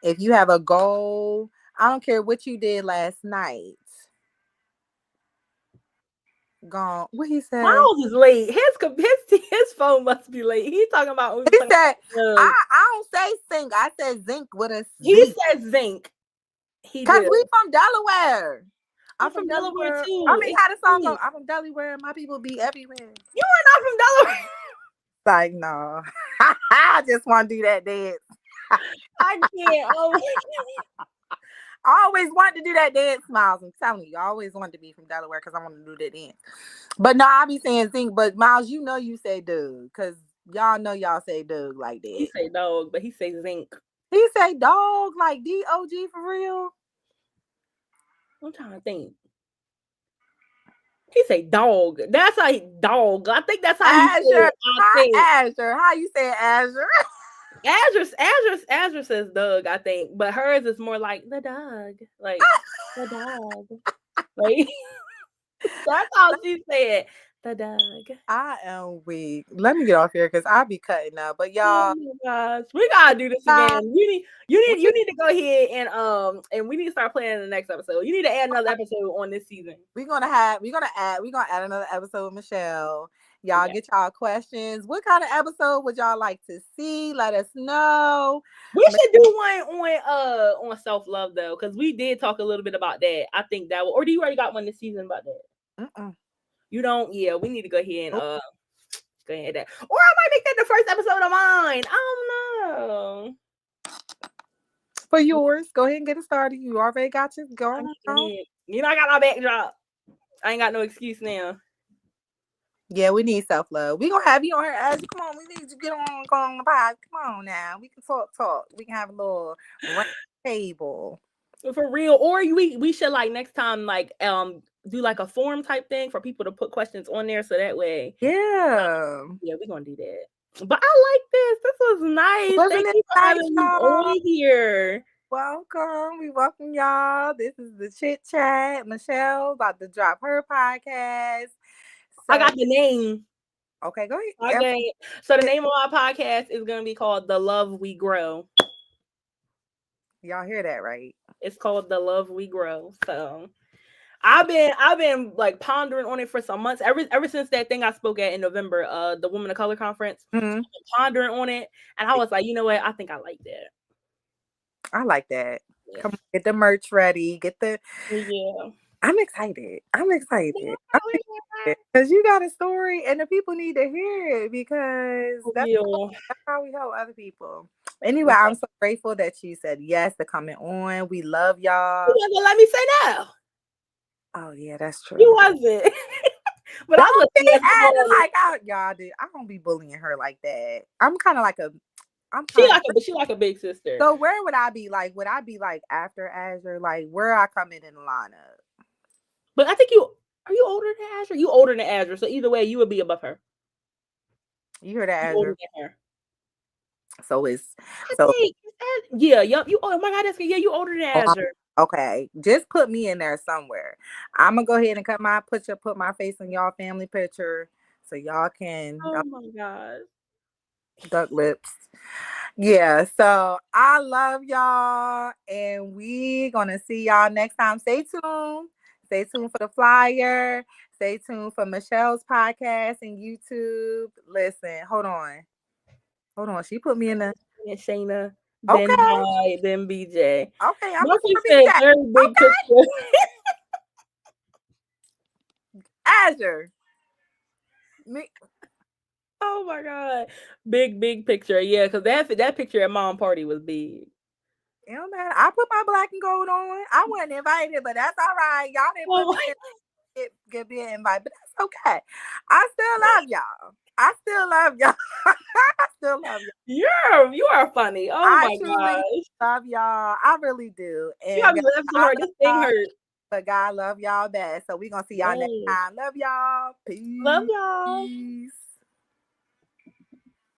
if you have a goal, I don't care what you did last night. Gone. What he say? Miles is late. His phone must be late. He talking about we was He talking said, about, I don't say zinc. I said zinc with a he Z. said zinc. He Cause did. we from Delaware. I'm I'm from from Delaware Delaware. I too. mean, It's how the song go? zinc. I'm from Delaware. My people be everywhere. You are not from Delaware. Like, no. I just want to do that dance. I can't. Oh, I always wanted to do that dance, Miles. I'm telling you, I always wanted to be from Delaware because I want to do that dance. But no, I be saying zinc. But Miles, you know you say Doug because y'all know y'all say Doug like he that. say dog, but he say zinc. He say dog like DOG for real. I'm trying to think. He say dog. That's how he dog. I think that's how he say Azure. it. I think. Hi, Azure. How you say Azure? Azure says Doug, I think, but hers is more like the dog, like the dog. Like that's how she said the dog. I am weak. Let me get off here because I be cutting up. But Oh y'all, my gosh, we gotta do this again. You need to go ahead and we need to start planning the next episode. You need to add another episode on this season. we're gonna add another episode with Michelle. Y'all Yeah. get y'all questions. What kind of episode would y'all like to see? Let us know. We should do one on self love though, because we did talk a little bit about that. I think that will, or do you already got one this season about that? Mm-mm. You don't? Yeah, we need to go ahead and Oh, go ahead that. Or I might make that the first episode of mine. I don't know. for yours, go ahead and get it started. You already got your I going on. can't. You know I got my backdrop. I ain't got no excuse now. Yeah, we need self love. We gonna have you on here, Azure. Come on, we need to get on the pod. Come on now, we can talk. We can have a little round table. For real. Or we should like next time like do like a forum type thing for people to put questions on there so that way. Yeah, Yeah, we're gonna do that. But I like this. This was nice. wasn't Thank it you for nice, having me y'all? on here. Welcome. We welcome y'all. This is the Chit Chat. Michelle about to drop her podcast. I So, got the name. okay, go ahead. Okay. So the name of our podcast is gonna be called The Love We Grow. Y'all hear that, right? It's called The Love We Grow. So I've been like pondering on it for some months. Ever since that thing I spoke at in November, the Women of Color conference, Mm-hmm. pondering on it, and I was like, you know what? I think I like that. I like that. Yeah. Come on, get the merch ready. Yeah. I'm excited. I'm excited because you got a story, and the people need to hear it because that's how we help other people. Anyway, I'm so grateful that you said yes to coming on. We love y'all. You wasn't let me say no. Oh yeah, that's true. You wasn't. But I was Don't be yes, acting like y'all did. I don't be bullying her like that. I'm kind of like a. she like a big sister. So where would I be like? Would I be like after Azure? Like where I come in the lineup? But I think are you older than Azure? You older than Azure, so either way, you would be above her. You heard that, You Azure? older than her. So it's I so. think, yeah, yup. You oh my god, that's you older than Azure. Okay, just put me in there somewhere. I'm gonna go ahead and put my face in y'all family picture so y'all can Oh my god. duck lips. Yeah, so I love y'all, and we gonna see y'all next time. Stay tuned. Stay tuned for the flyer. Stay tuned for Michelle's podcast and YouTube. Listen, hold on. She put me in the And Shayna, then okay. then BJ. Okay, I'm But she gonna said be very big okay. picture. Azure. Me. Oh my god, big picture. Yeah, because that picture at mom party was big. You know, man, I put my black and gold on. I wasn't invited, but that's all right. Y'all didn't put me in get be an invite, but that's okay. I still love y'all. I still love y'all. I still love y'all. You are funny. Oh I my truly gosh. love y'all. I really do. You And have me God, laughing so I hard. love This thing y'all, hurt. but God love y'all best. So we're gonna see y'all next Yes. time. Love y'all. Love y'all. Peace.